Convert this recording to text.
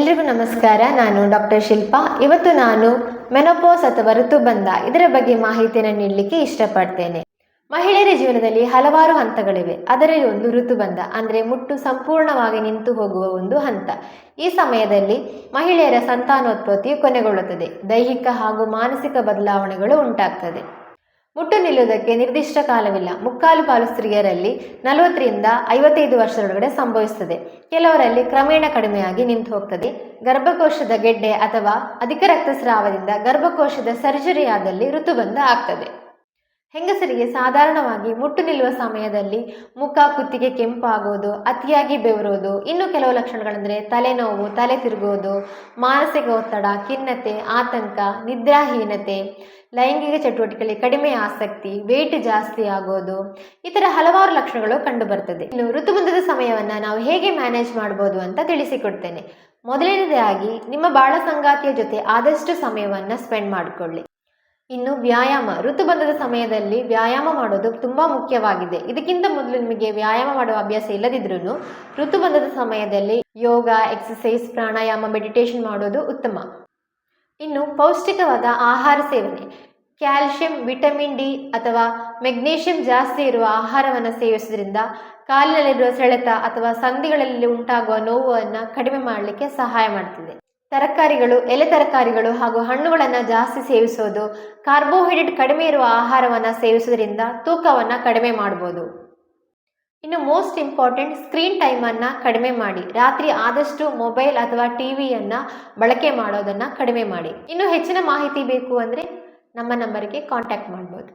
ಎಲ್ರಿಗೂ ನಮಸ್ಕಾರ. ನಾನು ಡಾಕ್ಟರ್ ಶಿಲ್ಪಾ. ಇವತ್ತು ನಾನು ಮೆನೋಪಾಸ್ ಅಥವಾ ಋತುಬಂಧ ಇದರ ಬಗ್ಗೆ ಮಾಹಿತಿಯನ್ನು ನೀಡಲಿಕ್ಕೆ ಇಷ್ಟಪಡ್ತೇನೆ. ಮಹಿಳೆಯರ ಜೀವನದಲ್ಲಿ ಹಲವಾರು ಹಂತಗಳಿವೆ. ಅದರಲ್ಲಿ ಒಂದು ಋತುಬಂಧ ಅಂದರೆ ಮುಟ್ಟು ಸಂಪೂರ್ಣವಾಗಿ ನಿಂತು ಹೋಗುವ ಒಂದು ಹಂತ. ಈ ಸಮಯದಲ್ಲಿ ಮಹಿಳೆಯರ ಸಂತಾನೋತ್ಪತ್ತಿಯು ಕೊನೆಗೊಳ್ಳುತ್ತದೆ. ದೈಹಿಕ ಹಾಗೂ ಮಾನಸಿಕ ಬದಲಾವಣೆಗಳು ಉಂಟಾಗ್ತದೆ. ಮುಟ್ಟು ನಿಲ್ಲುವುದಕ್ಕೆ ನಿರ್ದಿಷ್ಟ ಕಾಲವಿಲ್ಲ. ಮುಕ್ಕಾಲು ಪಾಲು ಸ್ತ್ರೀಯರಲ್ಲಿ 40ರಿಂದ 55 ವರ್ಷದೊಳಗಡೆ ಸಂಭವಿಸುತ್ತದೆ. ಕೆಲವರಲ್ಲಿ ಕ್ರಮೇಣ ಕಡಿಮೆಯಾಗಿ ನಿಂತು ಹೋಗ್ತದೆ. ಗರ್ಭಕೋಶದ ಗೆಡ್ಡೆ ಅಥವಾ ಅಧಿಕ ರಕ್ತಸ್ರಾವದಿಂದ ಗರ್ಭಕೋಶದ ಸರ್ಜರಿ ಆದಲ್ಲಿ ಋತುಬಂಧ ಆಗ್ತದೆ. ಹೆಂಗಸರಿಗೆ ಸಾಧಾರಣವಾಗಿ ಮುಟ್ಟು ನಿಲ್ಲುವ ಸಮಯದಲ್ಲಿ ಮುಖ ಕುತ್ತಿಗೆ ಕೆಂಪಾಗೋದು, ಅತಿಯಾಗಿ ಬೆವರೋದು, ಇನ್ನು ಕೆಲವು ಲಕ್ಷಣಗಳೆಂದರೆ ತಲೆನೋವು, ತಲೆ ತಿರುಗುವುದು, ಮಾನಸಿಕ ಒತ್ತಡ, ಖಿನ್ನತೆ, ಆತಂಕ, ನಿದ್ರಾಹೀನತೆ, ಲೈಂಗಿಕ ಚಟುವಟಿಕೆಗಳಲ್ಲಿ ಕಡಿಮೆ ಆಸಕ್ತಿ, ವೇಟ್ ಜಾಸ್ತಿ ಆಗೋದು, ಈ ಥರ ಹಲವಾರು ಲಕ್ಷಣಗಳು ಕಂಡು ಬರ್ತದೆ. ಇನ್ನು ಋತುಬಂಧದ ಸಮಯವನ್ನು ನಾವು ಹೇಗೆ ಮ್ಯಾನೇಜ್ ಮಾಡ್ಬೋದು ಅಂತ ತಿಳಿಸಿಕೊಡ್ತೇನೆ. ಮೊದಲನೇದಾಗಿ ನಿಮ್ಮ ಬಾಳ ಸಂಗಾತಿಯ ಜೊತೆ ಆದಷ್ಟು ಸಮಯವನ್ನು ಸ್ಪೆಂಡ್ ಮಾಡಿಕೊಳ್ಳಿ. ಇನ್ನು ವ್ಯಾಯಾಮ, ಋತುಬಂಧದ ಸಮಯದಲ್ಲಿ ವ್ಯಾಯಾಮ ಮಾಡೋದು ತುಂಬ ಮುಖ್ಯವಾಗಿದೆ. ಇದಕ್ಕಿಂತ ಮೊದಲು ನಿಮಗೆ ವ್ಯಾಯಾಮ ಮಾಡುವ ಅಭ್ಯಾಸ ಇಲ್ಲದಿದ್ರೂ ಋತುಬಂಧದ ಸಮಯದಲ್ಲಿ ಯೋಗ, ಎಕ್ಸಸೈಸ್, ಪ್ರಾಣಾಯಾಮ, ಮೆಡಿಟೇಷನ್ ಮಾಡೋದು ಉತ್ತಮ. ಇನ್ನು ಪೌಷ್ಟಿಕವಾದ ಆಹಾರ ಸೇವನೆ, ಕ್ಯಾಲ್ಶಿಯಂ, ವಿಟಮಿನ್ ಡಿ ಅಥವಾ ಮೆಗ್ನೀಷಿಯಂ ಜಾಸ್ತಿ ಇರುವ ಆಹಾರವನ್ನು ಸೇವಿಸೋದ್ರಿಂದ ಕಾಲಿನಲ್ಲಿರುವ ಸೆಳೆತ ಅಥವಾ ಸಂಧಿಗಳಲ್ಲಿ ಉಂಟಾಗುವ ನೋವನ್ನು ಕಡಿಮೆ ಮಾಡಲಿಕ್ಕೆ ಸಹಾಯ ಮಾಡ್ತದೆ. ತರಕಾರಿಗಳು, ಎಲೆ ತರಕಾರಿಗಳು ಹಾಗೂ ಹಣ್ಣುಗಳನ್ನು ಜಾಸ್ತಿ ಸೇವಿಸೋದು, ಕಾರ್ಬೋಹೈಡ್ರೇಟ್ ಕಡಿಮೆ ಇರುವ ಆಹಾರವನ್ನು ಸೇವಿಸೋದ್ರಿಂದ ತೂಕವನ್ನು ಕಡಿಮೆ ಮಾಡ್ಬೋದು. ಇನ್ನು ಮೋಸ್ಟ್ ಇಂಪಾರ್ಟೆಂಟ್, ಸ್ಕ್ರೀನ್ ಟೈಮನ್ನು ಕಡಿಮೆ ಮಾಡಿ. ರಾತ್ರಿ ಆದಷ್ಟು ಮೊಬೈಲ್ ಅಥವಾ ಟಿವಿಯನ್ನು ಬಳಕೆ ಮಾಡೋದನ್ನು ಕಡಿಮೆ ಮಾಡಿ. ಇನ್ನು ಹೆಚ್ಚಿನ ಮಾಹಿತಿ ಬೇಕು ಅಂದರೆ ನಮ್ಮ ನಂಬರಿಗೆ ಕಾಂಟ್ಯಾಕ್ಟ್ ಮಾಡ್ಬೋದು.